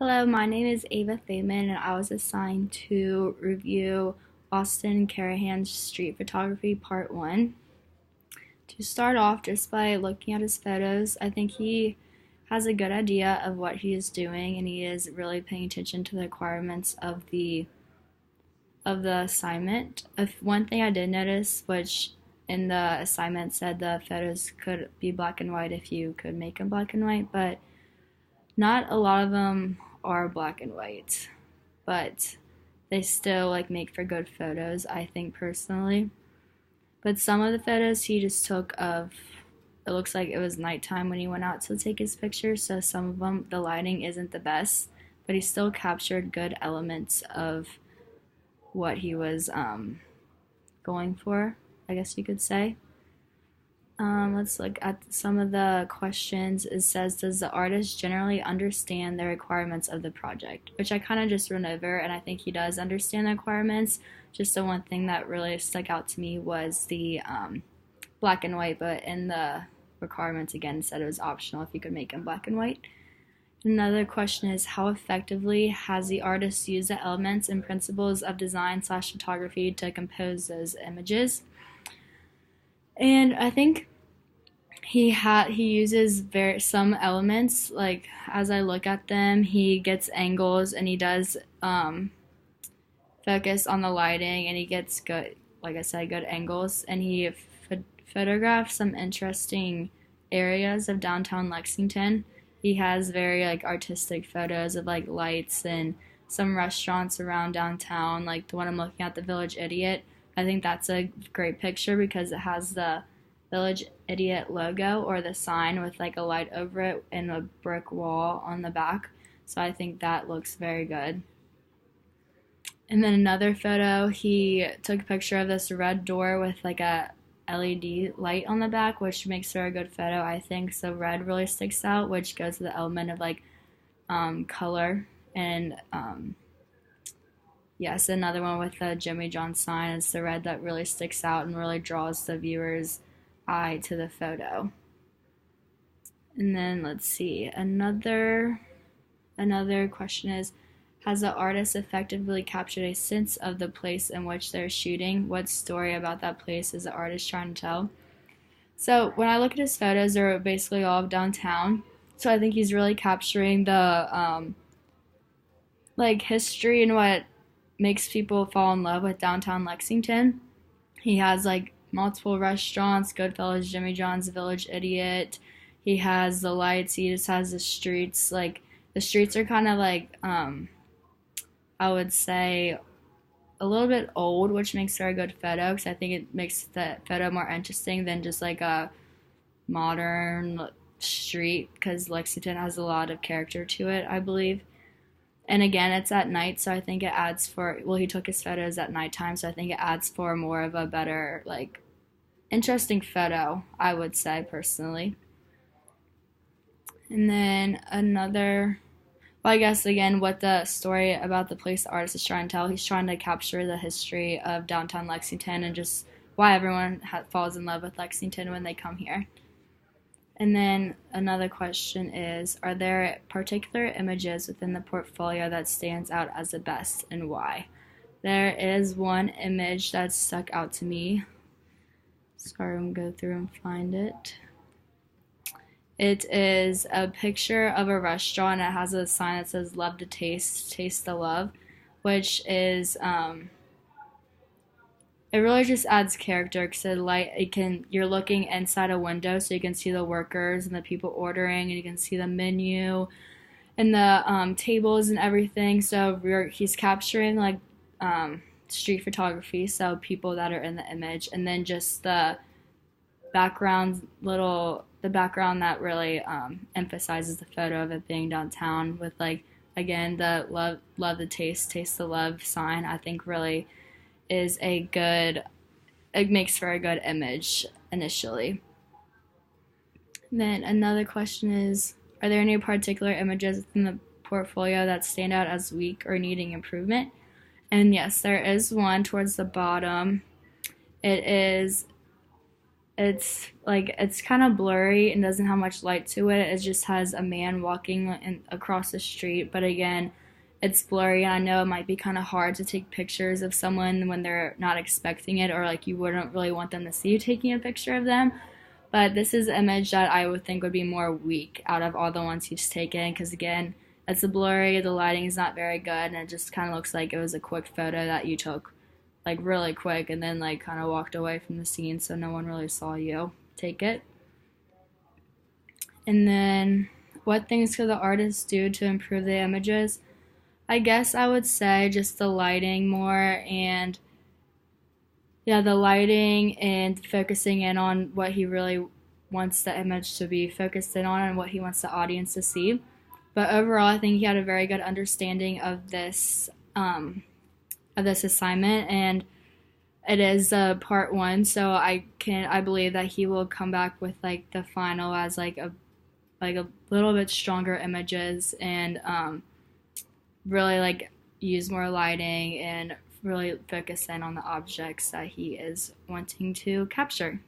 Hello, my name is Ava Thaman, and I was assigned to review Austin Carahan's Street Photography Part 1. To start off, just by looking at his photos, I think he has a good idea of what he is doing, and he is really paying attention to the requirements of the assignment. One thing I did notice, which in the assignment said the photos could be black and white if you could make them black and white, but not a lot of them are black and white, but they still make for good photos, I think personally. But some of the photos he just took of it looks like it was nighttime when he went out to take his pictures, so some of them the lighting isn't the best, but he still captured good elements of what he was going for, I guess you could say. Let's look at some of the questions. It says, does the artist generally understand the requirements of the project? Which I kind of just went over, and I think he does understand the requirements. Just the one thing that really stuck out to me was the black and white, but in the requirements again it said it was optional if you could make them black and white. Another question is, how effectively has the artist used the elements and principles of design/photography to compose those images? And I think he uses some elements, like as I look at them he gets angles, and he does focus on the lighting, and he gets good, like I said, good angles, and he photographs some interesting areas of downtown Lexington. He has very artistic photos of lights and some restaurants around downtown, like the one I'm looking at, the Village Idiot. I think that's a great picture because it has the Village Idiot logo, or the sign with a light over it and a brick wall on the back. So I think that looks very good. And then another photo, he took a picture of this red door with a LED light on the back, which makes for a good photo, I think. So red really sticks out, which goes to the element of color. And yes, another one with the Jimmy John sign is the red that really sticks out and really draws the viewer's eye to the photo. And then let's see, another question is, has the artist effectively captured a sense of the place in which they're shooting? What story about that place is the artist trying to tell? So when I look at his photos, they're basically all of downtown. So I think he's really capturing the history and what makes people fall in love with downtown Lexington. He has multiple restaurants: Goodfellas, Jimmy John's, Village Idiot. He has the lights. He just has the streets. The streets are kind of I would say a little bit old, which makes for a good photo because I think it makes the photo more interesting than just a modern street, because Lexington has a lot of character to it, I believe. And again, it's at night, so I think it adds for, well, he took his photos at nighttime, so I think it adds for more of a better, interesting photo, I would say, personally. And then well, I guess again, what the story about the place the artist is trying to tell, he's trying to capture the history of downtown Lexington and just why everyone falls in love with Lexington when they come here. And then another question is, are there particular images within the portfolio that stands out as the best, and why? There is one image that stuck out to me. Sorry, I'm going to go through and find it. It is a picture of a restaurant. It has a sign that says "Love to Taste, Taste the Love," which is it really just adds character because you're looking inside a window, so you can see the workers and the people ordering, and you can see the menu and the tables and everything. So he's capturing street photography, so people that are in the image, and then just the background that really emphasizes the photo of it being downtown with again the love the taste the love sign. I think really is it makes for a good image initially. And then another question is, are there any particular images within the portfolio that stand out as weak or needing improvement? And yes, there is one towards the bottom. It is it's kind of blurry and doesn't have much light to it. It just has a man walking across the street, but again, it's blurry, and I know it might be kind of hard to take pictures of someone when they're not expecting it, or like you wouldn't really want them to see you taking a picture of them. But this is an image that I would think would be more weak out of all the ones he's taken, because again, it's a blurry, the lighting is not very good, and it just kind of looks like it was a quick photo that you took like really quick and then like kind of walked away from the scene, so no one really saw you take it. And then what things could the artist do to improve the images? I guess I would say just the lighting more, and yeah, the lighting and focusing in on what he really wants the image to be focused in on and what he wants the audience to see. But overall, I think he had a very good understanding of this assignment, and it is part one. So I believe that he will come back with like the final as like a little bit stronger images, and really like use more lighting and really focus in on the objects that he is wanting to capture.